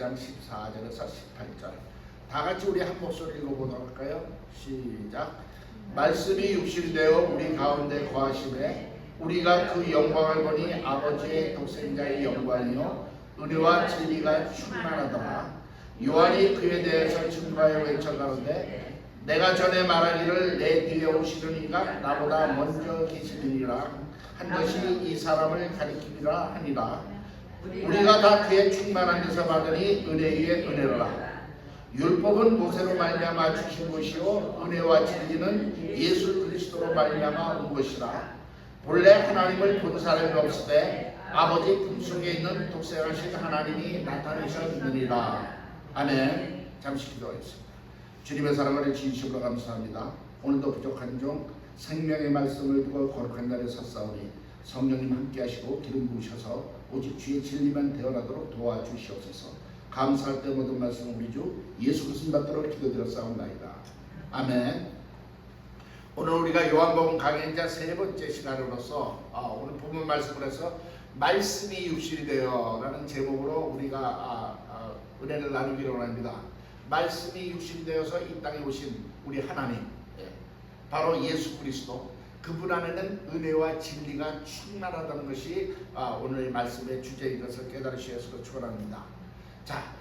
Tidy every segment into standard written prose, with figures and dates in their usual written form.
1장 14절에서 18절 다 같이 우리 한 목소리 읽어보도록 할까요? 시작. 말씀이 육신이 되어 우리 가운데 거하심에 우리가 그 영광을 보니 아버지의 독생자의 영광이요 은혜와 진리가 충만하더라. 요한이 그에 대해서 증거하여 외쳐가는데 내가 전에 말하기를 내 뒤에 오시는 이가 나보다 먼저 계시느니라 한 것이 이 사람을 가리키리라 하니라. 우리가 다 그의 충만한 데서 받으니 은혜 위에 은혜로라. 율법은 모세로 말미암아 주신 것이요 은혜와 진리는 예수 그리스도로 말미암아 온 것이라. 본래 하나님을 본 사람이 없을 때 아버지 품속에 있는 독생하신 하나님이 나타내셨느니라. 아멘. 잠시 기도하겠습니다. 주님의 사랑을 진심으로 감사합니다. 오늘도 부족한 종 생명의 말씀을 두고 거룩한 날에 섰사오니 성령님 함께 하시고 기름 부으셔서 오직 주의 진리만 대언하도록 도와주시옵소서. 감사할 때 모든 말씀 우리 주 예수 그리스도 받도록 기도드렸사옵나이다. 아멘. 오늘 우리가 요한복음 강해자 세 번째 시간으로서 오늘 본문 말씀을 해서 말씀이 육신이 되어 라는 제목으로 우리가 은혜를 나누기로 합니다. 말씀이 육신이 되어서 이 땅에 오신 우리 하나님, 바로 예수 그리스도, 그분 안에는 은혜와 진리가 충만하다는 것이 오늘 말씀의 주제인 것을 깨달으시어서 축원합니다. 자,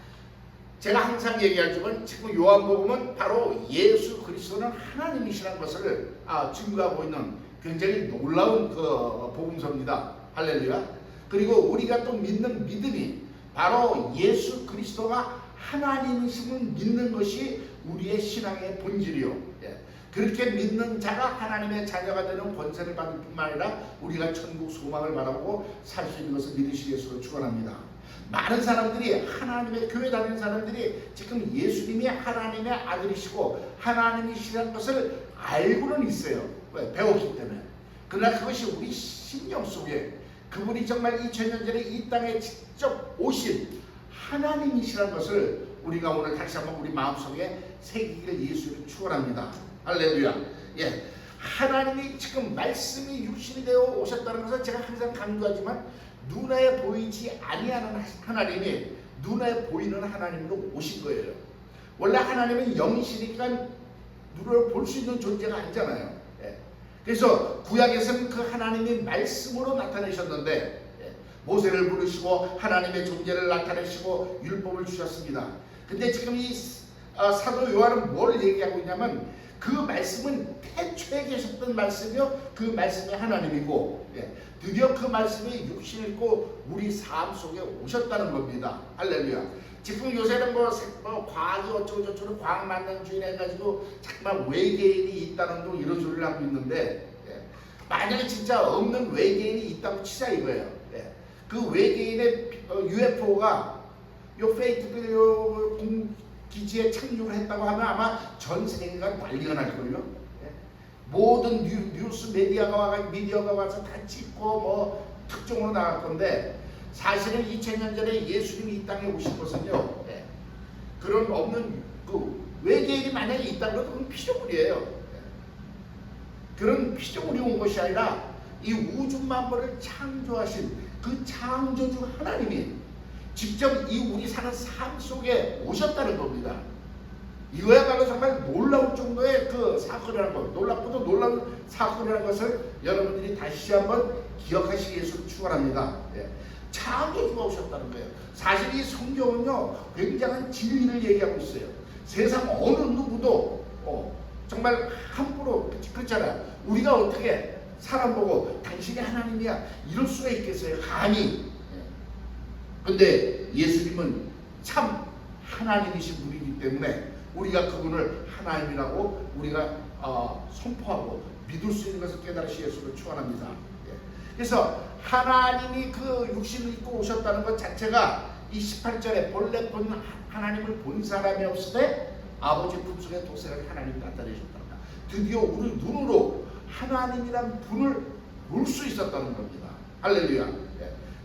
제가 항상 얘기하지만 지금 요한복음은 바로 예수 그리스도는 하나님이시라는 것을 증거하고 있는 굉장히 놀라운 그 복음서입니다. 할렐루야. 그리고 우리가 또 믿는 믿음이 바로 예수 그리스도가 하나님이심을 믿는 것이 우리의 신앙의 본질이요. 그렇게 믿는 자가 하나님의 자녀가 되는 권세를 받을 뿐만 아니라 우리가 천국 소망을 바라보고 살 수 있는 것을 믿으시기 위해서 축원합니다. 많은 사람들이 하나님의 교회 다니는 사람들이 지금 예수님이 하나님의 아들이시고 하나님이시라는 것을 알고는 있어요. 왜? 배웠기 때문에. 그러나 그것이 우리 심령 속에 그분이 정말 2000년 전에 이 땅에 직접 오신 하나님이시라는 것을 우리가 오늘 다시 한번 우리 마음속에 새기기를 예수를 축원합니다. 할렐루야. 예, 하나님이 지금 말씀이 육신이 되어 오셨다는 것을 제가 항상 강조하지만 눈에 보이지 아니하는 하나님이 눈에 보이는 하나님으로 오신 거예요. 원래 하나님은 영이시니까 눈으로 볼 수 있는 존재가 아니잖아요. 예. 그래서 구약에서는 그 하나님이 말씀으로 나타내셨는데 모세를 부르시고 하나님의 존재를 나타내시고 율법을 주셨습니다. 근데 지금 이 사도 요한은 뭘 얘기하고 있냐면 그 말씀은 태초에 계셨던 말씀이요 그 말씀이 하나님이고 드디어 그 말씀이 육신을 입고 우리 삶 속에 오셨다는 겁니다. 할렐루야. 지금 요새는 뭐 과학이 어쩌고저쩌고 과학 만능주의 해가지고 정말 외계인이 있다는 둥 이런 소리를 하고 있는데 만약에 진짜 없는 외계인이 있다고 치자 이거예요. 그 외계인의 UFO가 요 페이트빌 기지에 착륙을 했다고 하면 아마 전 세계가 난리가 날걸요. 모든 뉴스 미디어가 와서 다 찍고 뭐 특종으로 나갈 건데 사실은 2000년 전에 예수님이 이 땅에 오신 것은요. 그런 없는 그 외계인이 만약에 있다고 해도 그건 피조물이에요. 그런 피조물이 온 것이 아니라 이 우주 만물을 창조하신 그 창조주 하나님이 직접 이 우리 사는 삶 속에 오셨다는 겁니다. 이거야말로 정말 놀라울 정도의 그 사건이라는 것, 놀랍고도 놀라운 사건이라는 것을 여러분들이 다시 한번 기억하시기 위해서 축원합니다. 창조주가 오셨다는 거예요. 사실 이 성경은요 굉장한 진리를 얘기하고 있어요. 세상 어느 누구도 정말 함부로 그렇잖아요. 우리가 어떻게 사람 보고 당신이 하나님이야 이럴 수가 있겠어요? 감히. 근데 예수님은 참 하나님이신 분이기 때문에 우리가 그분을 하나님이라고 우리가 선포하고 믿을 수 있는 것을 깨달으시 예수를 축원합니다. 그래서 하나님이 그 육신을 입고 오셨다는 것 자체가 이 18절에 본래 본 하나님을 본 사람이 없을 때 아버지 품속에 독생을 하나님이 나타내셨답니다. 드디어 우리 눈으로 하나님이란 분을 볼 수 있었다는 겁니다. 할렐루야.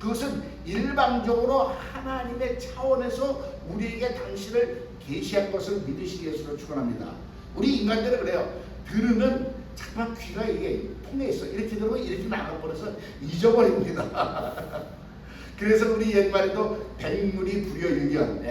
그것은 일방적으로 하나님의 차원에서 우리에게 당신을 계시한 것을 믿으시기 위해서 축원합니다. 우리 인간들은 그래요. 들으면 잠깐 귀가 이게 통해 있어. 이렇게 들으면 이렇게 나가버려서 잊어버립니다. 그래서 우리 옛말에도 백물이 불여일견,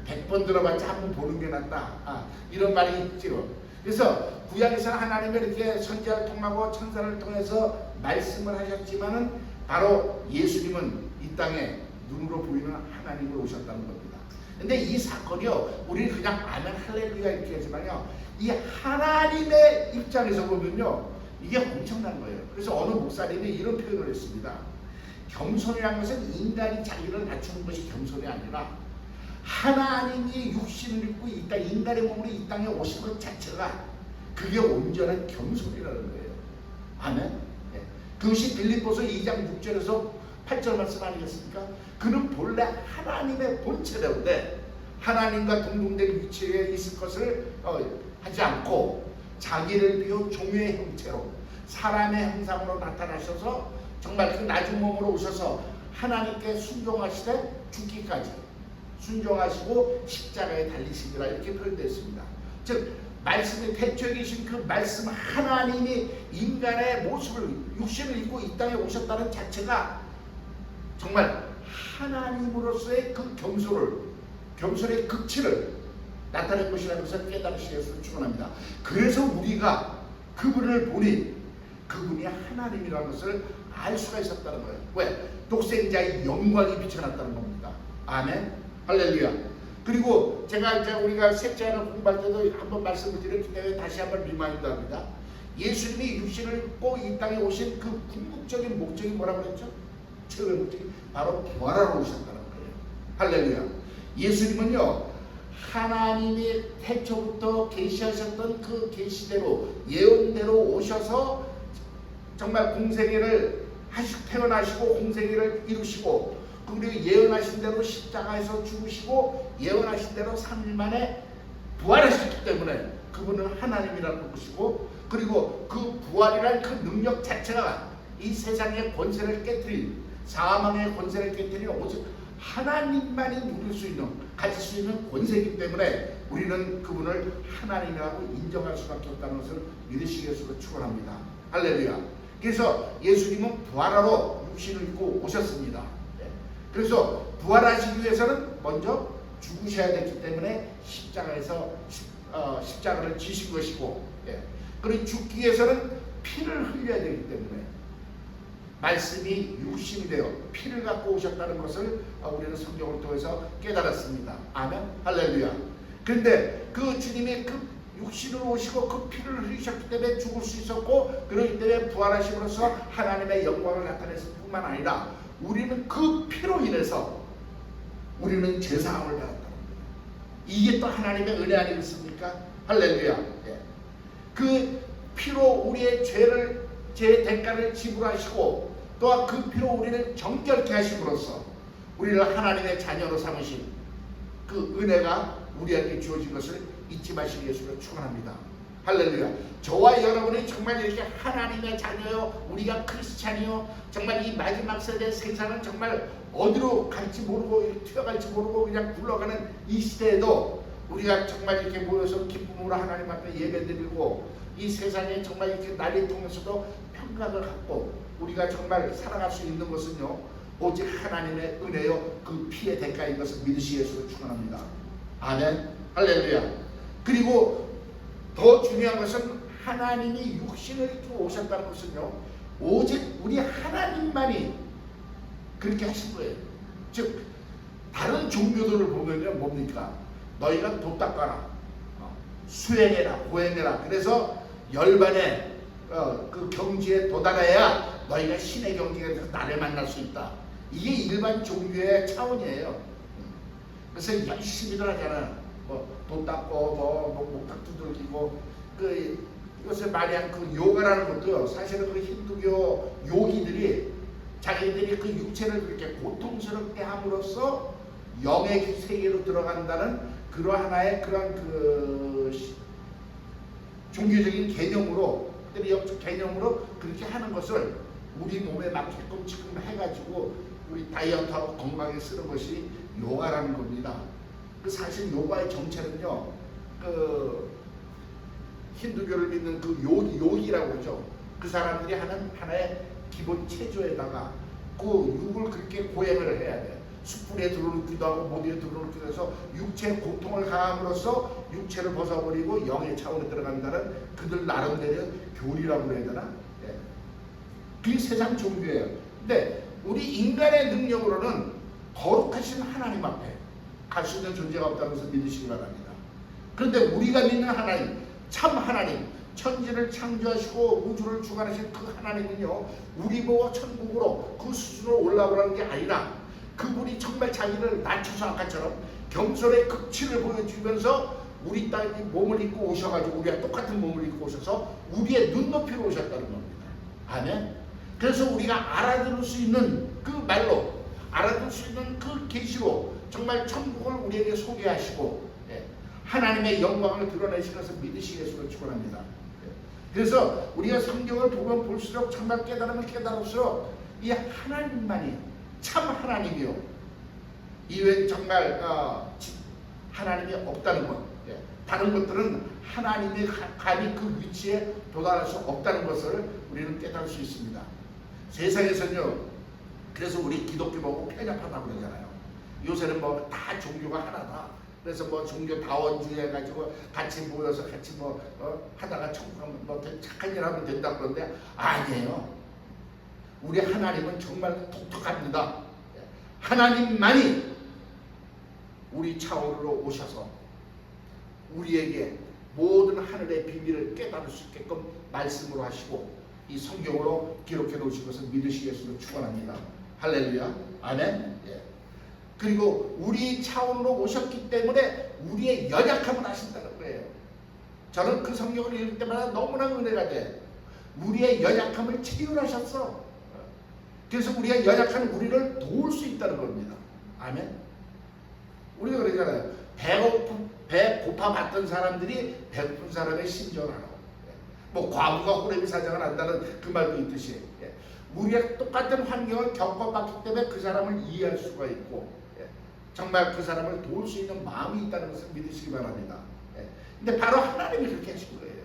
100번 들어봤자 한 번 보는 게 낫다. 이런 말이 있죠. 그래서 구약에서는 하나님이 이렇게 선지자를 통하고 천사를 통해서 말씀을 하셨지만은 바로 예수님은 이 땅에 눈으로 보이는 하나님으로 오셨다는 겁니다. 근데 이 사건이요, 우리는 그냥 아멘 할렐루야 이렇게 하지만요, 이 하나님의 입장에서 보면요, 이게 엄청난 거예요. 그래서 어느 목사님이 이런 표현을 했습니다. 겸손이라는 것은 인간이 자기를 낮추는 것이 겸손이 아니라 하나님이 육신을 입고 이 땅, 인간의 몸으로 이 땅에 오신 것 자체가 그게 온전한 겸손이라는 거예요. 아멘. 그것이 빌립보서 2장 6절에서 8절 말씀 아니겠습니까? 그는 본래 하나님의 본체인데 하나님과 동등된 위치에 있을 것을 하지 않고 자기를 비워 종의 형체로 사람의 형상으로 나타나셔서 정말 그 낮은 몸으로 오셔서 하나님께 순종하시되 죽기까지 순종하시고 십자가에 달리시리라 이렇게 표현되어 있습니다. 즉 말씀의 태초에 계신 그 말씀 하나님이 인간의 모습을 육신을 입고 이 땅에 오셨다는 자체가 정말 하나님으로서의 그 겸손의 극치를 나타낸 것이라는 것을 깨달으시기를 축원합니다. 그래서 우리가 그분을 보니 그분이 하나님이라는 것을 알 수가 있었다는 거예요. 왜? 독생자의 영광이 비춰났다는 겁니다. 아멘. 할렐루야. 그리고 제가 이제 우리가 셋째 하나 공부할 때도 한번 말씀을 드렸기 때문에 다시 한번 리마인드합니다. 예수님이 육신을 입고 이 땅에 오신 그 궁극적인 목적이 뭐라고 그랬죠? 최후의 목적이 바로 부활하러 오셨다는 거예요. 할렐루야. 예수님은요, 하나님이 태초부터 계시하셨던 그 계시대로 예언대로 오셔서 정말 공생애를 태어나시고 공생애를 이루시고 그리고 예언하신 대로 십자가에서 죽으시고 예언하신 대로 3일 만에 부활하셨기 때문에 그분은 하나님이라는 것이고, 그리고 그 부활이라는 그 능력 자체가 이 세상의 권세를 깨뜨린, 사망의 권세를 깨뜨린 오직 하나님만이 누릴 수 있는, 가질 수 있는 권세이기 때문에 우리는 그분을 하나님이라고 인정할 수밖에 없다는 것을 믿으시겠으로 축원합니다. 할렐루야. 그래서 예수님은 부활하러 육신을 입고 오셨습니다. 그래서 부활하시기 위해서는 먼저 죽으셔야 됐기 때문에 십자가에서 십자가를 지신 것이고, 그리고 죽기 위해서는 피를 흘려야 되기 때문에 말씀이 육신이 되어 피를 갖고 오셨다는 것을 우리는 성경을 통해서 깨달았습니다. 아멘. 할렐루야. 그런데 그 주님이 그 육신으로 오시고 그 피를 흘리셨기 때문에 죽을 수 있었고, 그렇기 때문에 부활하심으로써 하나님의 영광을 나타냈을 뿐만 아니라 우리는 그 피로 인해서 우리는 죄사함을 받았다는 거예요. 이게 또 하나님의 은혜 아니겠습니까? 할렐루야. 그 피로 우리의 죄의 대가를 지불하시고 또한 그 피로 우리를 정결케 하심으로써 우리를 하나님의 자녀로 삼으신 그 은혜가 우리에게 주어진 것을 잊지 마시기 위해서 축원합니다. 할렐루야. 저와 여러분이 정말 이렇게 하나님의 자녀요, 우리가 크리스찬이요, 정말 이 마지막 세대 세상은 정말 어디로 갈지 모르고 튀어갈지 모르고 그냥 굴러가는 이 시대에도 우리가 정말 이렇게 모여서 기쁨으로 하나님 앞에 예배드리고 이 세상에 정말 이렇게 난리통에서도 평강을 갖고 우리가 정말 살아갈 수 있는 것은요, 오직 하나님의 은혜요, 그 피의 대가인 것을 믿으시기 위해서 축원합니다. 아멘. 할렐루야. 그리고 더 중요한 것은 하나님이 육신을 입고 오셨다는 것은요, 오직 우리 하나님만이 그렇게 하신 거예요. 즉 다른 종교들을 보면요, 뭡니까? 너희가 도 닦아라, 수행해라, 고행해라. 그래서 열반의 그 경지에 도달해야 너희가 신의 경지에 서 나를 만날 수 있다. 이게 일반 종교의 차원이에요. 그래서 열심히들 하잖아. 도 닦고 목탁 두들기고 이것을 말한 그 요가라는 것도요, 사실은 그 힌두교 요기들이 자기들이 그 육체를 그렇게 고통스럽게 함으로써 영의 세계로 들어간다는 하나의 그런 그 종교적인 개념으로 그렇게 하는 것을 우리 몸에 맞게끔 지금 해가지고 우리 다이어트하고 건강에 쓰는 것이 요가라는 겁니다. 그 사실 요가의 정체는요, 그 힌두교를 믿는 그 요기라고 그러죠. 그 사람들이 하는 하나의 기본 체조에다가 그 육을 그렇게 고행을 해야 돼. 숯불에 들어놓기도 하고 모두에 들어놓기도 해서 육체의 고통을 가함으로써 육체를 벗어버리고 영의 차원에 들어간다는 그들 나름대로 교리라고 해야 되나? 예. 그게 세상 종교예요. 근데 우리 인간의 능력으로는 거룩하신 하나님 앞에 갈 수 있는 존재가 없다는 것을 믿으시기 바랍니다. 그런데 우리가 믿는 하나님, 참 하나님, 천지를 창조하시고 우주를 주관하신 그 하나님은요, 우리 보고 천국으로 그 수준으로 올라오라는 게 아니라 그분이 정말 자기를 낮춰서 아까처럼 겸손의 극치를 보여주면서 우리 땅에 몸을 입고 오셔가지고 우리가 똑같은 몸을 입고 오셔서 우리의 눈높이로 오셨다는 겁니다. 아멘. 그래서 우리가 알아들을 수 있는 그 말로, 알아들을 수 있는 그 계시로 정말 천국을 우리에게 소개하시고 하나님의 영광을 드러내신 것을 믿으시겠으면 축원합니다. 그래서 우리가 성경을 보면 볼수록 정말 깨달으면 깨달을수록 이 하나님만이 참 하나님이요, 이외엔 정말 하나님이 없다는 것, 다른 것들은 하나님이 감히 그 위치에 도달할 수 없다는 것을 우리는 깨달을 수 있습니다. 세상에서는요, 그래서 우리 기독교 보고 편협하다고 그러잖아요. 요새는 뭐 다 종교가 하나다. 그래서 뭐 종교 다원주의 해가지고 같이 모여서 같이 하다가 천국 가면 뭐 착한 일 하면 된다 그러는데 아니에요. 우리 하나님은 정말 독특합니다. 하나님만이 우리 차원으로 오셔서 우리에게 모든 하늘의 비밀을 깨달을 수 있게끔 말씀으로 하시고 이 성경으로 기록해 놓으신 것을 믿으시겠으면 축원합니다. 할렐루야. 아멘. 예. 그리고 우리 차원으로 오셨기 때문에 우리의 연약함을 아신다는 거예요. 저는 그 성경을 읽을 때마다 너무나 은혜가 돼. 우리의 연약함을 체휼하셨어. 그래서 우리가 연약한 우리를 도울 수 있다는 겁니다. 아멘. 우리가 그러잖아요. 배 고파 봤던 사람들이 배고픈 사람의 심정을 알아. 뭐 과부가 호레비 사장을 안다는 그 말도 있듯이 우리가 똑같은 환경을 겪어봤기 때문에 그 사람을 이해할 수가 있고 정말 그 사람을 도울 수 있는 마음이 있다는 것을 믿으시기 바랍니다. 근데 바로 하나님이 그렇게 하신 거예요.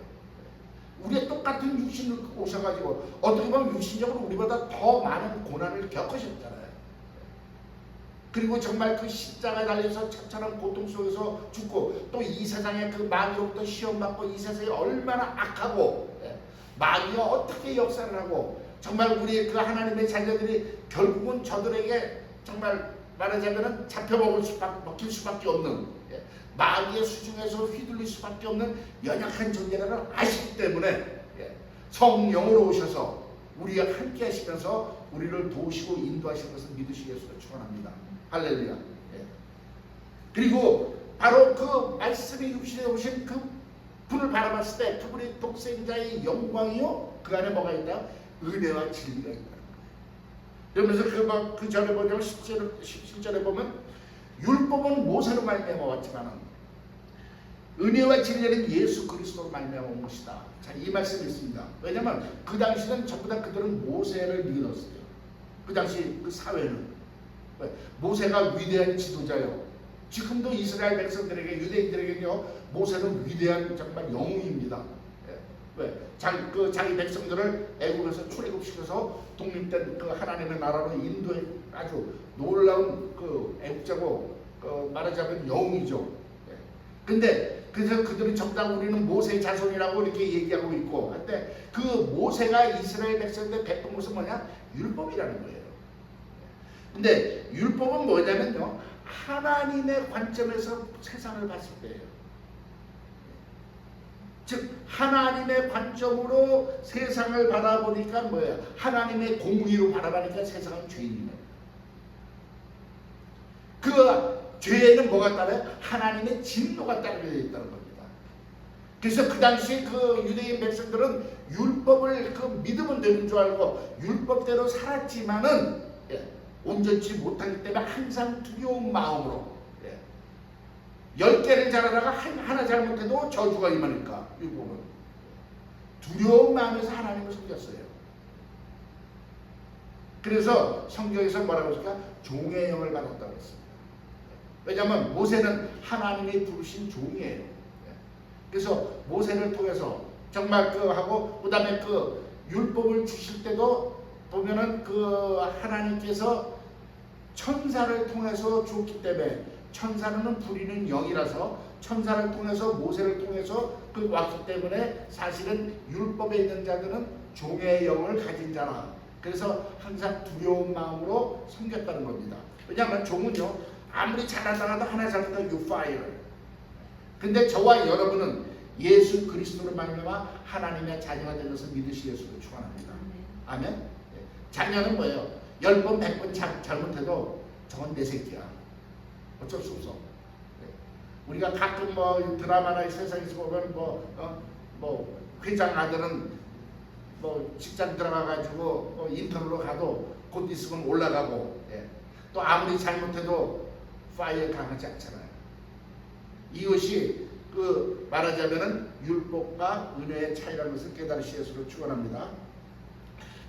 우리의 똑같은 육신을 오셔가지고 어떻게 보면 육신적으로 우리보다 더 많은 고난을 겪으셨잖아요. 그리고 정말 그 십자가에 달려서 처참한 고통 속에서 죽고 또 이 세상에 그 마귀로부터 시험받고 이 세상이 얼마나 악하고 마귀가 어떻게 역사를 하고 정말 우리 그 하나님의 자녀들이 결국은 저들에게 정말 말하자면 먹힐 수밖에 없는 마귀의 수중에서 휘둘릴 수밖에 없는 연약한 존재라는 아시기 때문에 성령으로 오셔서 우리와 함께 하시면서 우리를 도우시고 인도하시는 것을 믿으시겠으면 축원합니다. 할렐루야. 그리고 바로 그 말씀이 육신에 오신 그 분을 바라봤을 때 그분이 독생자의 영광이요, 그 안에 뭐가 있다? 은혜와 진리가 있다. 그러면서 그 전에 보면 17절에 보면 율법은 모세로 말미암아 왔지만 은혜와 진리는 예수 그리스도로 말미암아 온 것이다. 자, 이 말씀이 있습니다. 왜냐하면 그 당시는 전부 다 그들은 모세를 믿었어요. 그 당시 그 사회는 모세가 위대한 지도자요. 지금도 이스라엘 백성들에게 유대인들에게는요 모세는 위대한 정말 영웅입니다. 왜? 자기 백성들을 애굽에서 출애굽시켜서 독립된 그 하나님의 나라로 인도해 아주 놀라운 그 애국자고 말하자면 영웅이죠. 근데 그래서 그들은 정당 우리는 모세의 자손이라고 이렇게 얘기하고 있고 한데 그 모세가 이스라엘 백성들 베푼 것은 뭐냐? 율법이라는 거예요. 근데 율법은 뭐냐면요 하나님의 관점에서 세상을 봤을 때예요. 즉 하나님의 관점으로 세상을 바라보니까 뭐예요? 하나님의 공의로 바라보니까 세상은 죄인이에요. 그 죄에는 뭐가 따라요? 하나님의 진노가 따르게 되어 있다는 겁니다. 그래서 그 당시 그 유대인 백성들은 율법을 그 믿으면 되는 줄 알고 율법대로 살았지만은 온전치 못하기 때문에 항상 두려운 마음으로 10개를 잘하다가 하나 잘못해도 저주가 임하니까 율법은 두려운 마음에서 하나님을 섬겼어요. 그래서 성경에서 뭐라고 했을까? 종의 영을 받았다고 했습니다. 왜냐하면 모세는 하나님이 부르신 종이에요. 그래서 모세를 통해서 정말 하고 그 다음에 그 율법을 주실 때도 보면은 그 하나님께서 천사를 통해서 줬기 때문에, 천사는 부리는 영이라서 천사를 통해서 모세를 통해서 그 왔기 때문에 사실은 율법에 있는 자들은 종의 영을 가진 자라. 그래서 항상 두려운 마음으로 섬겼다는 겁니다. 왜냐하면 종은요 아무리 잘한다고 하나 잘한다 you fire. 근데 저와 여러분은 예수 그리스도로 말미암아 하나님의 자녀가 된 것을 믿으시 예수를 축원합니다. 아멘. 자녀는 뭐예요? 10번 100번 잘못해도 저건 내 새끼야. 어쩔 수 없어. 우리가 가끔 뭐 드라마나 세상에서 보면 뭐 회장 아들은 뭐 직장 들어가가지고 인터뷰로 가도 곧 있으면 올라가고, 또 아무리 잘못해도 파이어 강하지 않잖아요. 이것이 그 말하자면은 율법과 은혜의 차이라는 것을 깨달으시 예수로 축원합니다.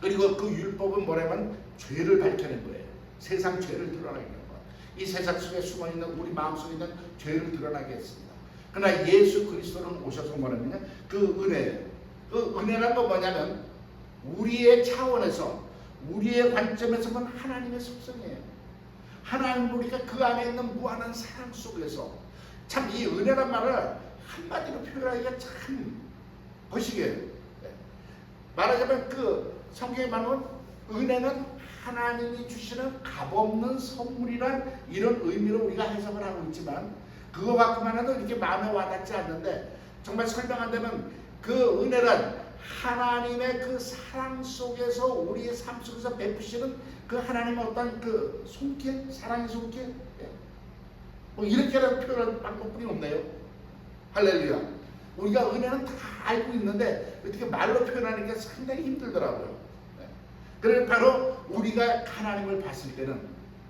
그리고 그 율법은 뭐냐면 죄를 밝혀낸 거예요. 세상 죄를 드러나게 하는 거예요. 이 세상 속에 숨어있는 우리 마음속에 있는 죄를 드러나게 했습니다. 그러나 예수 그리스도는 오셔서 뭐냐면 그 은혜예요. 그 은혜란 건 뭐냐면 우리의 차원에서, 우리의 관점에서 보면 하나님의 속성이에요. 하나님 우리가 그 안에 있는 무한한 사랑 속에서, 참 이 은혜란 말을 한마디로 표현하기가 참 거시기해요. 말하자면 그 성경에 말하면 은혜는 하나님이 주시는 값없는 선물이란 이런 의미로 우리가 해석을 하고 있지만, 그거 갖고만 해도 이렇게 마음에 와닿지 않는데, 정말 설명한다면 그 은혜란 하나님의 그 사랑 속에서 우리의 삶 속에서 베푸시는 그 하나님의 어떤 그 손길, 사랑의 손길, 뭐 이렇게라도 표현할 방법뿐이 없네요. 할렐루야. 우리가 은혜는 다 알고 있는데 어떻게 말로 표현하는 게 상당히 힘들더라고요. 그래서 바로 우리가 하나님을 봤을 때는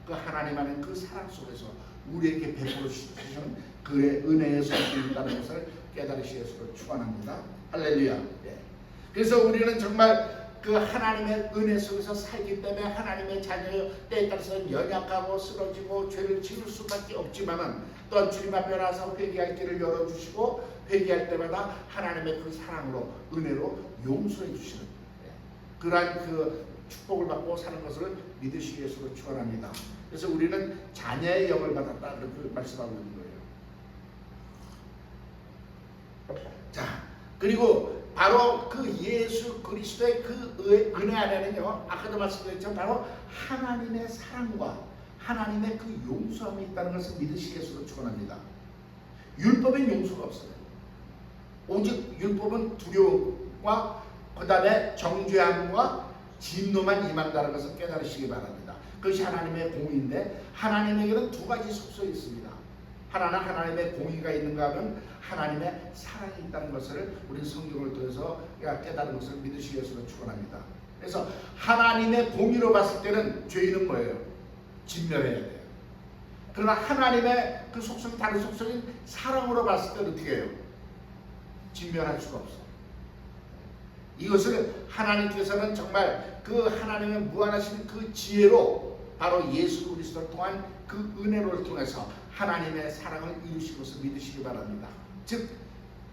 그 하나님 안에 그 사랑 속에서 우리에게 베풀어 주시는 그의 은혜의 손길이 있다는 것을 깨달으시 예수로 축원합니다. 할렐루야. 그래서 우리는 정말 그 하나님의 은혜 속에서 살기 때문에 하나님의 자녀요, 때에 따라서는 연약하고 쓰러지고 죄를 지을 수밖에 없지만은 또한 주님 앞에 나서 회개할 길을 열어주시고 회개할 때마다 하나님의 그 사랑으로, 은혜로 용서해 주시는 그러한 그 축복을 받고 사는 것을 믿으시기 위해서 축원합니다. 그래서 우리는 자녀의 영을 받았다 이렇게 말씀하고 있는 거예요. 자, 그리고 바로 그 예수 그리스도의 그 은혜 안에는요, 아까도 말씀드렸죠, 바로 하나님의 사랑과 하나님의 그 용서함이 있다는 것을 믿으시기 위해서 축원합니다. 율법엔 용서가 없어요. 오직 율법은 두려움과 그 다음에 정죄함과 진노만 임한다는 것을 깨달으시기 바랍니다. 그것이 하나님의 공의인데, 하나님에게는 두 가지 속성이 있습니다. 하나는 하나님의 공의가 있는가 하면 하나님의 사랑이 있다는 것을 우리 성경을 통해서 깨달은 것을 믿으시기 위해서 축원합니다. 그래서 하나님의 공의로 봤을 때는 죄인은 뭐예요? 진멸해야 돼요. 그러나 하나님의 그 속성이, 다른 속성인 사랑으로 봤을 때는 어떻게 해요? 진멸할 수가 없어요. 이것을 하나님께서는 정말 그 하나님의 무한하신 그 지혜로 바로 예수 그리스도를 통한 그 은혜를 통해서 하나님의 사랑을 이루신 것을 믿으시기 바랍니다. 즉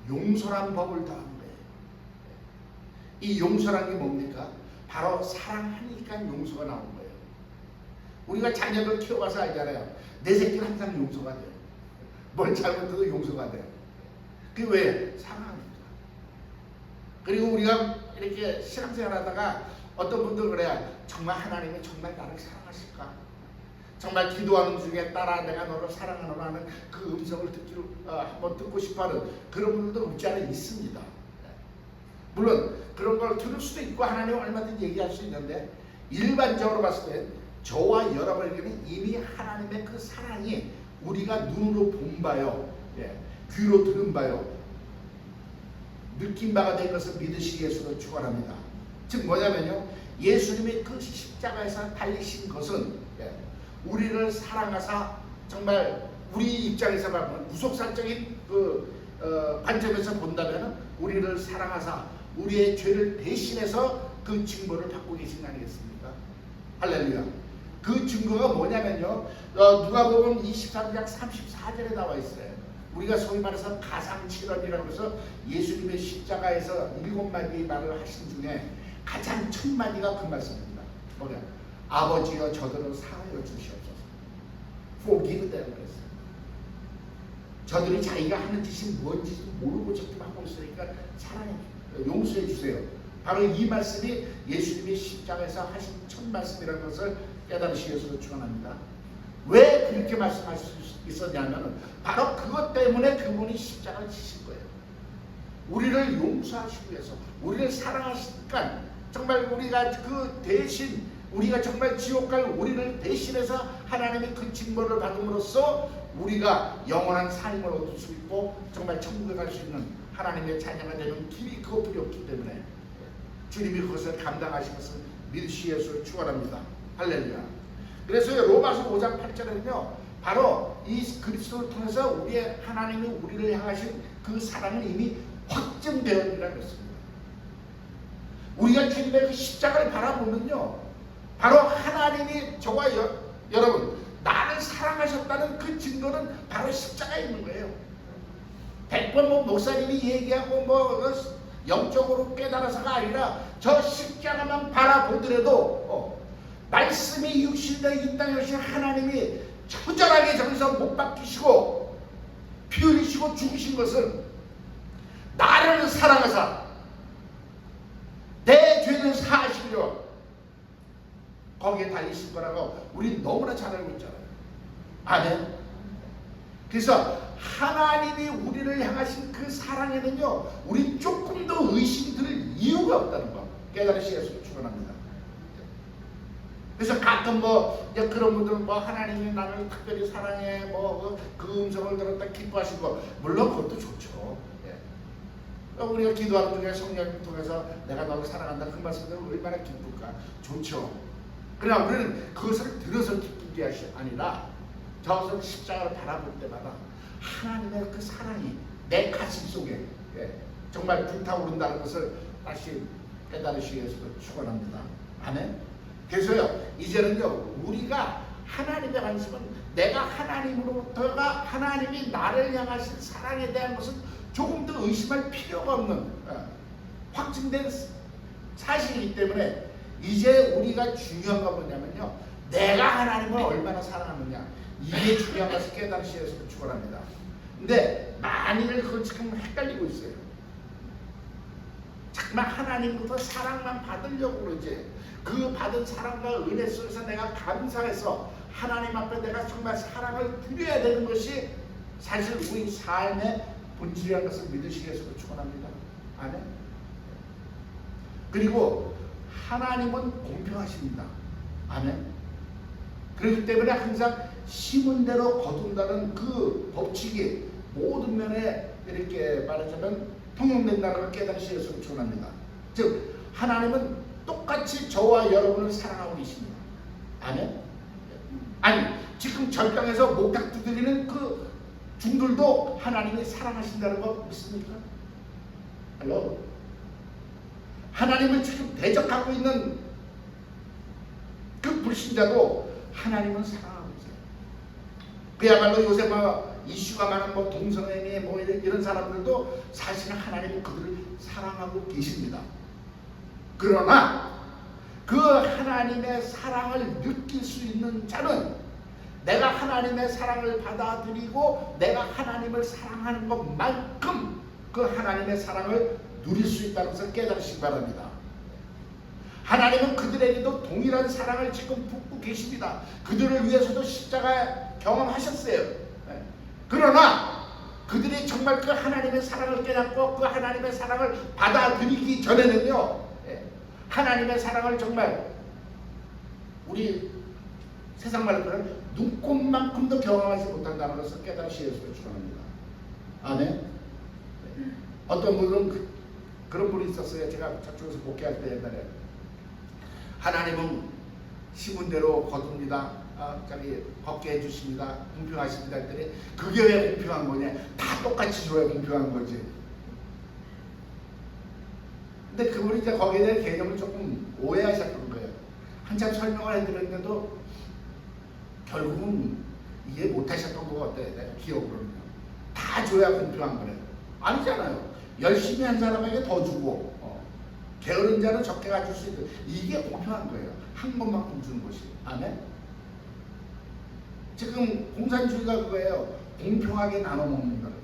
용서란 법을 더한 거예요. 이 용서란 게 뭡니까? 바로 사랑하니까 용서가 나온 거예요. 우리가 자녀들 키워봐서 알잖아요. 내 새끼는 항상 용서가 돼요. 뭘 잘못해도 용서가 돼요. 그게 왜? 사랑하니까. 그리고 우리가 이렇게 신앙생활 하다가 어떤 분들 그래요. 정말 하나님이 정말 나를 사랑하실까? 정말 기도하는 중에 딸아 내가 너를 사랑하노라는 그 음성을 한번 듣고 싶어하는 그런 분들도 없지 않아 있습니다. 물론 그런 걸 들을 수도 있고 하나님 얼마든지 얘기할 수 있는데, 일반적으로 봤을 때 저와 여러분에게는 이미 하나님의 그 사랑이 우리가 눈으로 본 바요, 귀로 들은 바요, 느낀 바가 된 것을 믿으시기 위해서 축원합니다. 즉 뭐냐면요, 예수님의 그 십자가에서 달리신 것은 우리를 사랑하사, 정말 우리 입장에서 보면 구속사적인 그 관점에서 본다면 우리를 사랑하사 우리의 죄를 대신해서 그 증거를 받고 계신 거 아니겠습니까? 할렐루야. 그 증거가 뭐냐면요, 누가복음 23장 34절에 나와 있어요. 우리가 소위 말해서 가상칠언이라고 해서 예수님의 십자가에서 7마디의 말을 하신 중에 가장 첫 마디가 그 말씀입니다. 뭐냐? 아버지여 저들을 사하여 주시옵소서. Forgive them 그랬어요. 저들이 자기가 하는 짓이 뭔지 모르고 저렇게 하고 있으니까 사랑해, 용서해 주세요. 바로 이 말씀이 예수님이 십자가에서 하신 첫 말씀이라는 것을 깨달으시기 위해서 축원합니다. 왜 그렇게 말씀하실 수 있었냐면 바로 그것 때문에 그분이 십자가를 지신 거예요. 우리를 용서하시기 위해서, 우리를 사랑하시니까 정말 우리가 그 대신, 우리가 정말 지옥 갈 우리를 대신해서 하나님의 그 징벌을 받음으로써 우리가 영원한 삶을 얻을 수 있고 정말 천국에 갈 수 있는 하나님의 자녀가 되는 길이 그것뿐이 없기 때문에 주님이 그것을 감당하신 것을 믿으시기 위해서 축원합니다. 할렐루야. 그래서 로마서 5장 8절에는요 바로 이 그리스도를 통해서 우리의 하나님이 우리를 향하신 그 사랑은 이미 확증되었다고 했습니다. 우리가 주님의 그 십자가를 바라보면요 바로 하나님이 저와 여러분 나를 사랑하셨다는 그 증거는 바로 십자가에 있는 거예요. 100번 뭐 목사님이 얘기하고 뭐 영적으로 깨달아서가 아니라 저 십자가만 바라보더라도 말씀이 육신되어 이 땅에 오신 하나님이 처절하게 저기서 못 박히시고 피 흘리시고 죽으신 것은 나를 사랑하사 내 죄를 사하시려 거기에 달리실 거라고 우리 너무나 잘 알고 있잖아요. 아멘. 그래서 하나님이 우리를 향하신 그 사랑에는요 우리 조금 더 의심이 들 이유가 없다는 거 깨달으시기 위해서 축원합니다. 그래서 가끔 그런 분들은 하나님이 나를 특별히 사랑해 그 음성을 들었다 기뻐하시고 물론 그것도 좋죠. 우리가 기도하는 중에 성령님 통해서 내가 너를 사랑한다 그 말씀을 얼마나 기쁠까. 좋죠. 그러나 우리는 그것을 들어서 기쁜 게 아니라 저것을 십자가를 바라볼 때마다 하나님의 그 사랑이 내 가슴 속에 정말 불타오른다는 것을 다시 깨달으시기 위해서 축원합니다. 아멘. 그래서요 이제는요 우리가 하나님의 관심은 내가 하나님으로부터가 하나님이 나를 향하신 사랑에 대한 것은 조금 더 의심할 필요가 없는 확증된 사실이기 때문에 이제 우리가 중요한 건 뭐냐면요 내가 하나님을 얼마나 사랑하느냐 이게 중요한 것을 깨달으시기 위해서 축원합니다. 근데 많이들 그걸 지금 헷갈리고 있어요. 정말 하나님부터 사랑만 받으려고 그러지 그 받은 사랑과 은혜 속에서 내가 감사해서 하나님 앞에 내가 정말 사랑을 드려야 되는 것이 사실 우리 삶의 본질이라는 것을 믿으시기 위해서 축원합니다. 아멘. 그리고 하나님은 공평하십니다. 아멘. 그렇기 때문에 항상 심은 대로 거둔다는 그 법칙이 모든 면에 이렇게 말하자면 통용된다는 걸 깨달으시기 위해서 축원합니다. 즉 하나님은 똑같이 저와 여러분을 사랑하고 계십니다. 아멘. 아니 지금 절강에서 목탁 두드리는 그 중들도 하나님이 사랑하신다는 거 믿습니까? 할로. 하나님을 지금 대적하고 있는 그 불신자도 하나님은 사랑하고 있어요. 그야말로 요새 이슈가 많은 동성애니 이런 사람들도 사실은 하나님은 그들을 사랑하고 계십니다. 그러나 그 하나님의 사랑을 느낄 수 있는 자는 내가 하나님의 사랑을 받아들이고 내가 하나님을 사랑하는 것만큼 그 하나님의 사랑을 누릴 수 있다는 것을 깨달으시기 바랍니다. 하나님은 그들에게도 동일한 사랑을 지금 붓고 계십니다. 그들을 위해서도 십자가 경험하셨어요. 그러나 그들이 정말 그 하나님의 사랑을 깨닫고 그 하나님의 사랑을 받아들이기 전에는요 하나님의 사랑을 정말 우리 세상 말로는 눈꽃만큼도 경험하지 못한다는 것을 깨달으시기 위해서 축원합니다. 아멘. 어떤 분은 그런 분이 있었어요. 제가 저쪽에서 목회할 때 옛날에 하나님은 심은 대로 거둡니다. 걷게 해주십니다. 공평하십니다 했더니 그게 왜 공평한 거냐? 다 똑같이 줘야 공평한 거지. 근데 그분이 이제 거기에 대한 개념을 조금 오해하셨던 거예요. 한참 설명을 해드렸는데도 결국은 이해 못하셨던 것 같아요. 내가 기억으로는요. 다 줘야 공평한 거래요. 아니잖아요. 열심히 한 사람에게 더 주고 게으른 자는 적게 가질 수 있다. 이게 공평한 거예요. 한 것만큼 주는 것이. 아멘. 지금 공산주의가 그거예요. 공평하게 나눠 먹는다는 거예요.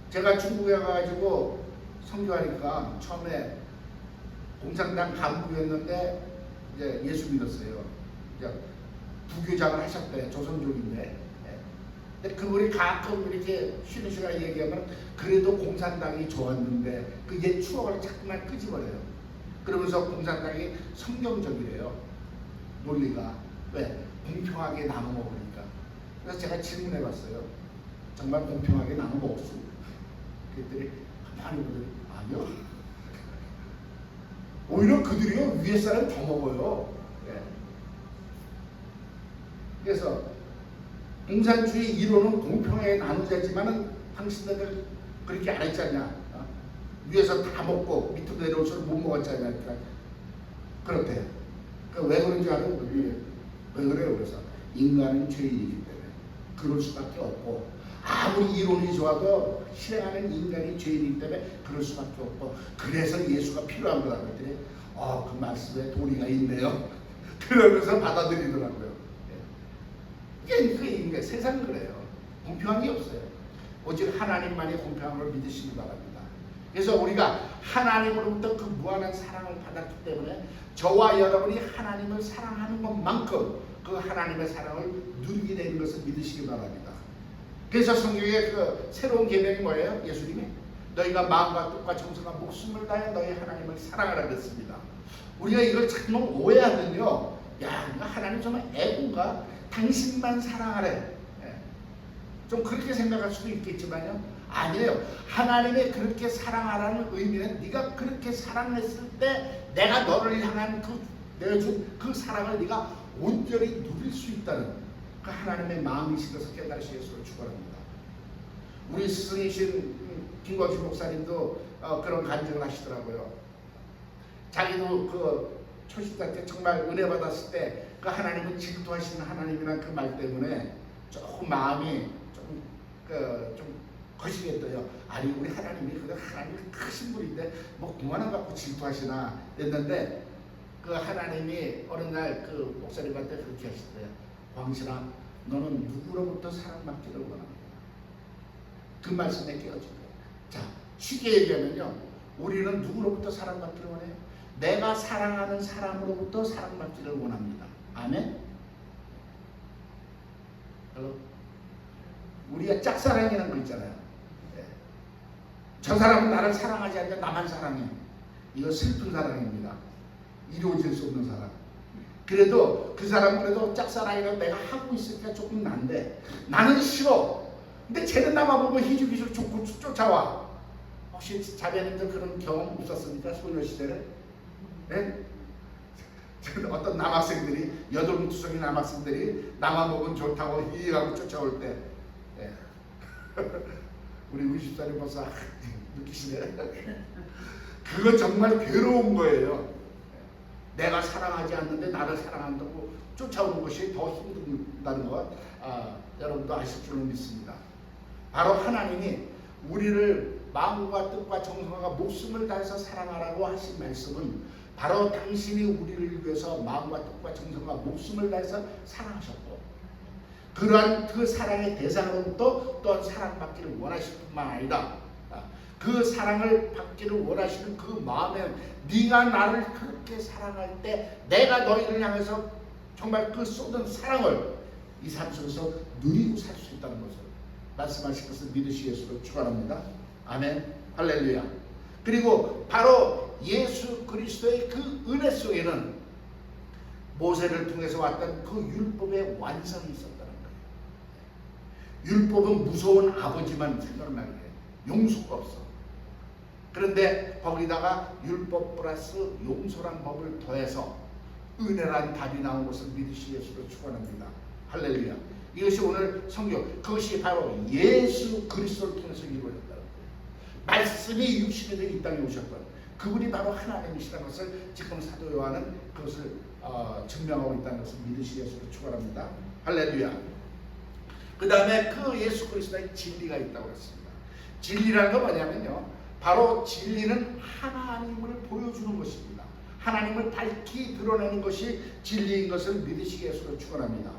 제가 중국에 가가지고 선교하니까 처음에 공산당 간부였는데 이제 예수 믿었어요. 이제 부교장을 하셨대. 조선족인데. 근데 그분이 가끔 이렇게 쉬는 시간에 얘기하면 그래도 공산당이 좋았는데 그 옛 추억을 자꾸만 끄집어내요. 그러면서 공산당이 성경적이래요. 논리가. 왜? 공평하게 나눠 먹으니까. 그래서 제가 질문해 봤어요. 정말 공평하게 나눠 먹을 수? 그랬더니 많은 분들이 아니요. 오히려 그들이요 위에 사람 더 먹어요. 예. 그래서 공산주의 이론은 공평하게 나누자지만은 당신들 그렇게 안 했잖냐. 위에서 다 먹고 밑으로 내려올수록 못 먹었잖냐. 그렇대요. 왜 그런지 알아요? 왜 그래요? 그래서 인간은 죄인이기 때문에 그럴 수밖에 없고 아무리 이론이 좋아도 실행하는 인간이 죄인이기 때문에 그럴 수밖에 없고 그래서 예수가 필요한 거다 그랬더니 그 말씀에 도리가 있네요. 그러면서 받아들이더라고요. 이게 세상은 그래요. 공평한 게 없어요. 오직 하나님만이 공평한 걸 믿으시기 바랍니다. 그래서 우리가 하나님으로부터 그 무한한 사랑을 받았기 때문에 저와 여러분이 하나님을 사랑하는 것만큼 그 하나님의 사랑을 누리게 되는 것을 믿으시기 바랍니다. 그래서 성경의 그 새로운 계명이 뭐예요? 예수님이 너희가 마음과 뜻과 정성과 목숨을 다해 너희 하나님을 사랑하라 그랬습니다. 우리가 이걸 자꾸 오해하면요, 야, 하나님 정말 애군가? 당신만 사랑하래. 좀 그렇게 생각할 수도 있겠지만요, 아니에요. 하나님의 그렇게 사랑하라는 의미는 네가 그렇게 사랑했을 때 내가 너를 향한 내가 준 그 사랑을 네가 온전히 누릴 수 있다는 그 하나님의 마음이신 것을 깨달으시기를 축원합니다. 우리 스승이신 김광식 목사님도 그런 간증을 하시더라고요. 자기도 그 초신자 때 정말 은혜 받았을 때 그 하나님은 질투하시는 하나님이란 그 말 때문에 조금 마음이 좀 거시겠어요. 아니 우리 하나님이 하나님이 크신 분인데 뭐 그만한 갖고 질투하시나 했는데 그 하나님이 어느 날 그 목사님한테 그렇게 하시대요. 광신아, 너는 누구로부터 사랑받기를 원합니다. 그 말씀에 깨어진 거예요. 자, 쉽게 얘기하면요, 우리는 누구로부터 사랑받기를 원해요? 내가 사랑하는 사람으로부터 사랑받기를 원합니다. 아멘? 우리가 짝사랑이라는 거 있잖아요. 저 사람은 나를 사랑하지 않는데 나만 사랑해. 이거 슬픈 사랑입니다. 이루어질 수 없는 사랑. 그래도 그 사람 그래도 짝사랑이라도 내가 하고 있으니까 조금 난데 나는 싫어. 근데 쟤는 나만 보면 희죽희죽 쫓아와. 혹시 자매님들 그런 경험 없었습니까? 소녀시대에? 네? 어떤 남학생들이 여동투성이 남학생들이 나만 보면 좋다고 희희하고 쫓아올 때 네. 우리 의식사님 벌써 느끼시네. 그거 정말 괴로운 거예요. 내가 사랑하지 않는데 나를 사랑한다고 쫓아오는 것이 더 힘든다는 것 여러분도 아실 줄은 믿습니다. 바로 하나님이 우리를 마음과 뜻과 정성과 목숨을 다해서 사랑하라고 하신 말씀은 바로 당신이 우리를 위해서 마음과 뜻과 정성과 목숨을 다해서 사랑하셨고 그러한 그 사랑의 대상으로부터 또한 사랑받기를 원하실 뿐만 아니라 그 사랑을 받기를 원하시는 그 마음에 네가 나를 그렇게 사랑할 때 내가 너희를 향해서 정말 그 쏟은 사랑을 이 삶 속에서 누리고 살 수 있다는 것을 말씀하실 것을 믿으시 예수로 축원합니다. 아멘. 할렐루야. 그리고 바로 예수 그리스도의 그 은혜 속에는 모세를 통해서 왔던 그 율법의 완성이 있었다는 거예요. 율법은 무서운 아버지만 생각나게 해요. 용서가 없어. 그런데 거기다가 율법 플러스 용서란 법을 더해서 은혜란 답이 나온 것을 믿으시 예수로 축원합니다. 할렐루야. 이것이 오늘 성경, 그것이 바로 예수 그리스도를 통해서 이루어졌다는 거예요. 말씀이 육신이 되어 이 땅에 오셨던 그분이 바로 하나님이시라는 것을 지금 사도 요한은 그것을 증명하고 있다는 것을 믿으시 예수로 축원합니다. 할렐루야. 그 다음에 그 예수 그리스도의 진리가 있다고 했습니다. 진리라는 건 뭐냐면요, 바로 진리는 하나님을 보여주는 것입니다. 하나님을 밝히 드러내는 것이 진리인 것을 믿으시게 해서 축원합니다.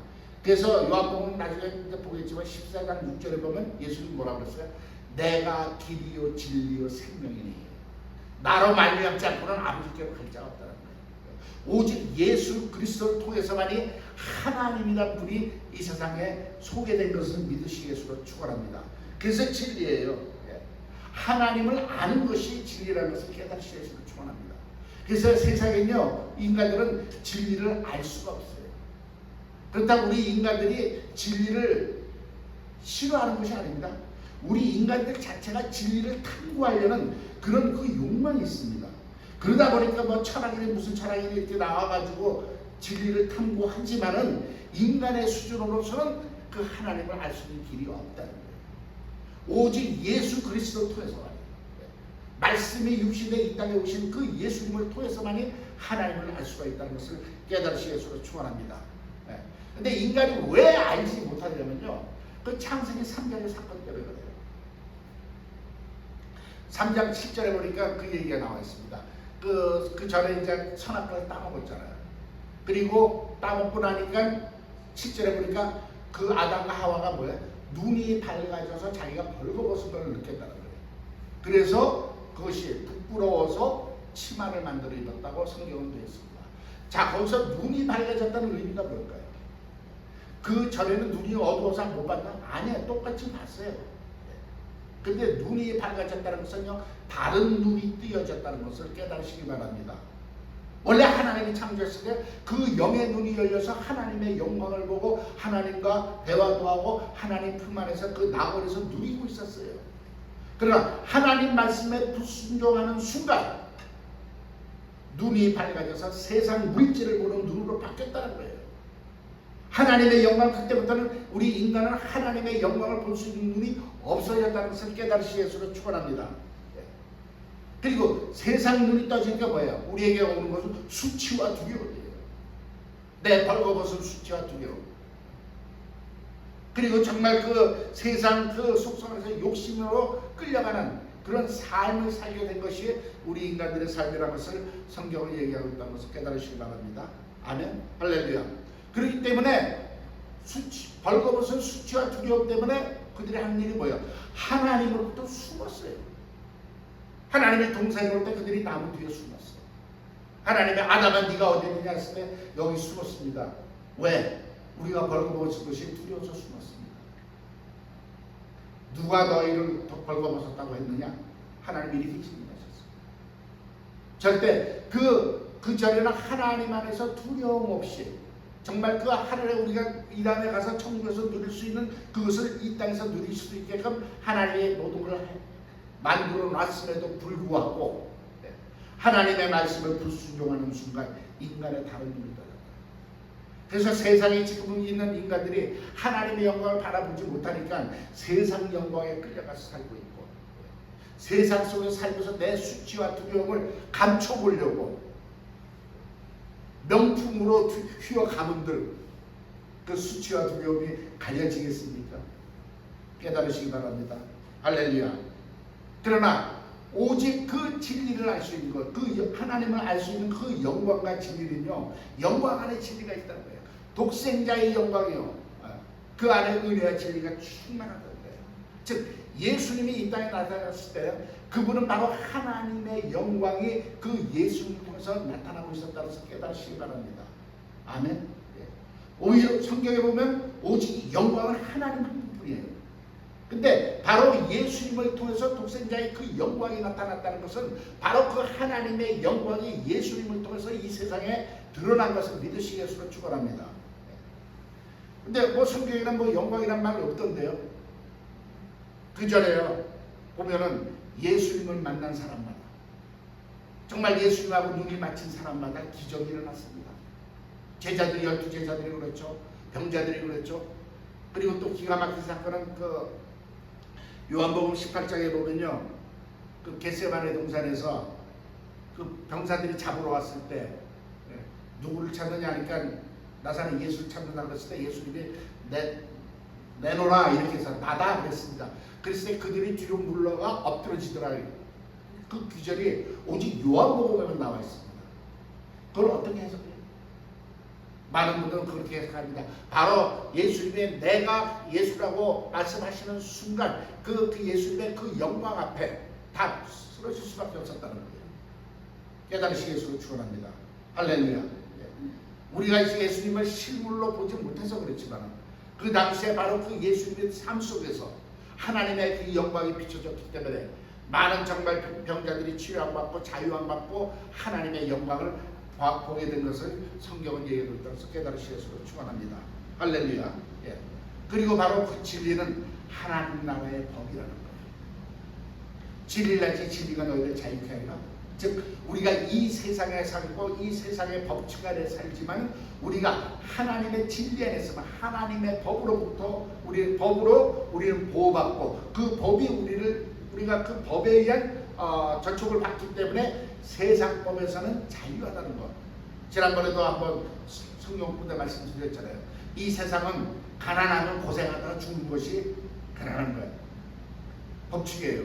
그래서 요한복음 나중에 보겠지만 14장 6절에 보면 예수님이 뭐라고 그랬어요? 내가 길이요 진리요 생명이니 나로 말미암지 않고는 아버지께로 갈 자가 없다는 거예요. 오직 예수 그리스도를 통해서만이 하나님이라는 분이 이 세상에 소개된 것을 믿으시게 해서 축원합니다. 그래서 진리예요. 하나님을 아는 것이 진리라는 것을 깨닫으시게 해서 축원합니다. 그래서 세상에는요 인간들은 진리를 알 수가 없어요. 그렇다고 우리 인간들이 진리를 싫어하는 것이 아닙니다. 우리 인간들 자체가 진리를 탐구하려는 그런 그 욕망이 있습니다. 그러다 보니까 뭐 철학이니 무슨 철학이니 이렇게 나와가지고 진리를 탐구하지만은 인간의 수준으로서는 그 하나님을 알 수 있는 길이 없다는 거예요. 오직 예수 그리스도를 통해서만, 말씀이 육신에 이 땅에 오신 그 예수님을 통해서만이 하나님을 알 수가 있다는 것을 깨달으시기 위해서 축원합니다. 근데 인간이 왜 알지 못하냐면요, 그 창세기 3장의 사건 때문에 그래요. 3장 7절에 보니까 그 얘기가 나와 있습니다. 그 전에 이제 선악과를 따먹었잖아요. 그리고 따먹고 나니까 7절에 보니까 그 아담과 하와가 뭐야? 눈이 밝아져서 자기가 벌거벗은 걸 느꼈다는 거예요. 그래서 그것이 부끄러워서 치마를 만들어 입었다고 성경은 되어 있습니다. 자, 거기서 눈이 밝아졌다는 의미가 뭘까요? 그 전에는 눈이 어두워서 못 봤나? 아니에요. 똑같이 봤어요. 근데 눈이 밝아졌다는 것은요, 다른 눈이 띄어졌다는 것을 깨달으시기 바랍니다. 원래 하나님이 창조했을 때 그 영의 눈이 열려서 하나님의 영광을 보고 하나님과 대화도 하고 하나님 품 안에서 그 나홀에서 누리고 있었어요. 그러나 하나님 말씀에 불순종하는 순간 눈이 밝아져서 세상 물질을 보는 눈으로 바뀌었다는 거예요. 하나님의 영광, 그때부터는 우리 인간은 하나님의 영광을 볼 수 있는 눈이 없어졌다는 것을 깨달으시기 위해서 축원합니다. 그리고 세상 눈이 떠지니까 뭐예요? 우리에게 오는 것은 수치와 두려움이에요. 내 벌거벗은 수치와 두려움. 그리고 정말 그 세상 그 속성에서 욕심으로 끌려가는 그런 삶을 살게 된 것이 우리 인간들의 삶이라는 것을 성경을 얘기하고 있다는 것을 깨달으시기 바랍니다. 아멘. 할렐루야. 그렇기 때문에 벌거벗은 수치와 두려움 때문에 그들이 하는 일이 뭐예요? 하나님으로부터 숨었어요. 하나님의 동산에 올 때 그들이 나무 뒤에 숨었어요. 하나님의 아담아 네가 어디 있느냐 했을 때 여기 숨었습니다. 왜? 우리가 벌거벗은 것이 두려워서 숨었습니다. 누가 너희를 벌거벗었다고 했느냐? 하나님이 이렇게 질문하셨어요. 절대 그 전에는 하나님 안에서 두려움 없이 정말 그 하늘에 우리가 이 땅에 가서 천국에서 누릴 수 있는 그것을 이 땅에서 누릴 수 있게끔 하나님의 모든 걸 만들어 놨음에도 불구하고 하나님의 말씀을 불순종하는 순간 인간의 다른 눈이 떠났다. 그래서 세상에 지금 있는 인간들이 하나님의 영광을 바라보지 못하니까 세상 영광에 끌려가서 살고 있고 세상 속에 살면서 내 수치와 두려움을 감춰보려고 명품으로 휘어가문들 그 수치와 두려움이 가려지겠습니까? 깨달으시기 바랍니다. 할렐루야. 그러나 오직 그 진리를 알 수 있는 것, 그 하나님을 알 수 있는 그 영광과 진리는요, 영광 안에 진리가 있다는 거예요. 독생자의 영광이요, 그 안에 은혜와 진리가 충만하다는 거예요. 즉 예수님이 이 땅에 나타났을 때 그분은 바로 하나님의 영광이 그 예수님을 통해서 나타나고 있었다는 것을 깨달으시기 바랍니다. 아멘. 오히려 성경에 보면 오직 영광은 하나님 한 분이에요. 근데 바로 예수님을 통해서 독생자의 그 영광이 나타났다는 것은 바로 그 하나님의 영광이 예수님을 통해서 이 세상에 드러난 것을 믿으시기 위해서 축원합니다. 근데 뭐 성경에는 뭐 영광이란 말이 없던데요. 그 전에요 보면은 예수님을 만난 사람마다 정말 예수님하고 눈이 맞힌 사람마다 기적이 일어났습니다. 제자들이 12제자들이 그랬죠. 병자들이 그랬죠. 그리고 또 기가 막힌 사건은 그 요한복음 18장에 보면요, 그 겟세마네 동산에서 그 병사들이 잡으러 왔을 때 누구를 찾느냐 하니까 나사렛 예수를 찾는다 그랬을 때 예수님이 내놓으라 이렇게 해서 나다 그랬습니다. 그랬을 때 그들이 뒤로 물러가 엎드러지더라. 그 구절이 오직 요한복음에만 나와 있습니다. 그걸 어떻게 해석해요? 많은 분들은 그렇게 해석합니다. 바로 예수님의 내가 예수라고 말씀하시는 순간 그 예수님의 그 영광 앞에 다 쓰러질 수밖에 없었다는 거예요. 깨달으시기를 축원합니다. 할렐루야. 우리가 이제 예수님을 실물로 보지 못해서 그렇지만 그 당시에 바로 그 예수님의 삶 속에서 하나님의 그 영광이 비춰졌기 때문에 많은 정말 병자들이 치유받고 자유받고 하나님의 영광을 보게 된 것을 성경은 얘기하고 있다고 깨달으시기를 축원합니다. 할렐루야. 예. 그리고 바로 그 진리는 하나님 나라의 법이라는 거예요. 진리랄지 진리가 너희를 자유케 하리라. 즉 우리가 이 세상에 살고 이 세상의 법칙 아래 살지만 우리가 하나님의 진리 안에서만 하나님의 법으로부터 법으로 우리는 보호받고 그 법이 우리가 그 법에 의한 저촉을 받기 때문에 세상 법에서는 자유하다는 것. 지난번에도 한번 성경 군대 말씀드렸잖아요. 이 세상은 가난하면 고생하다가 죽는 것이 가난한 거예요. 법칙이에요.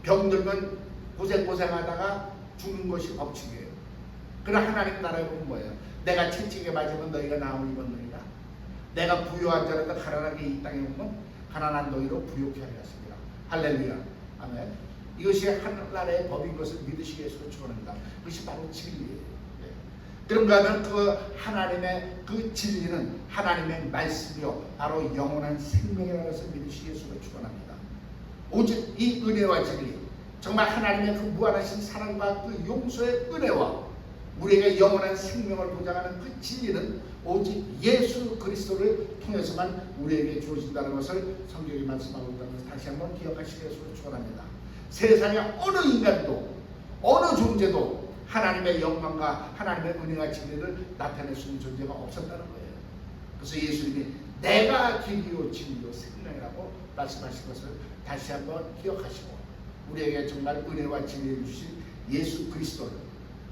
병들면 고생하다가 죽는 것이 법칙이에요. 그러나 하나님 나라에 보면 뭐예요? 내가 채찍에 맞으면 너희가 나을 입었느니라. 내가 부유한 자라도 가난하게 이 땅에 오면 가난한 너희로 부유케 하리라 하십니다. 할렐루야. 아멘. 이것이 하나님의 법인 것을 믿으시기에 축원합니다. 그것이 바로 진리예요. 네. 그런가 하면 그 하나님의 그 진리는 하나님의 말씀이요 바로 영원한 생명이라는 것을 믿으시기에 축원합니다. 오직 이 은혜와 진리, 정말 하나님의 그 무한하신 사랑과 그 용서의 은혜와 우리에게 영원한 생명을 보장하는 그 진리는 오직 예수 그리스도를 통해서만 우리에게 주어진다는 것을 성경이 말씀하고 있다는 것을 다시 한번 기억하시기를 축원합니다. 세상의 어느 인간도 어느 존재도 하나님의 영광과 하나님의 은혜와 진리를 나타낼 수 있는 존재가 없었다는 거예요. 그래서 예수님이 내가 길이요 진리요 생명이라고 말씀하신 것을 다시 한번 기억하시고 우리에게 정말 은혜와 진리를 주신 예수 그리스도를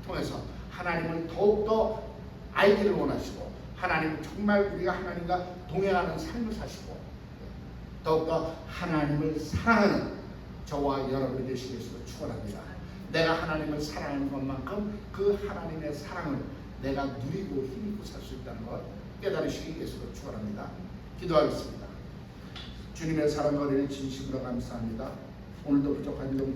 통해서 하나님을 더욱더 알기를 원하시고 하나님 정말 우리가 하나님과 동행하는 삶을 사시고 더욱더 하나님을 사랑하는 저와 여러분이 되시기를 축원합니다. 내가 하나님을 사랑하는 것만큼 그 하나님의 사랑을 내가 누리고 힘입고 살 수 있다는 것 깨달으시기 위해서 축원합니다. 기도하겠습니다. 주님의 사랑과 은혜를 진심으로 감사합니다. 오늘도 부족한 점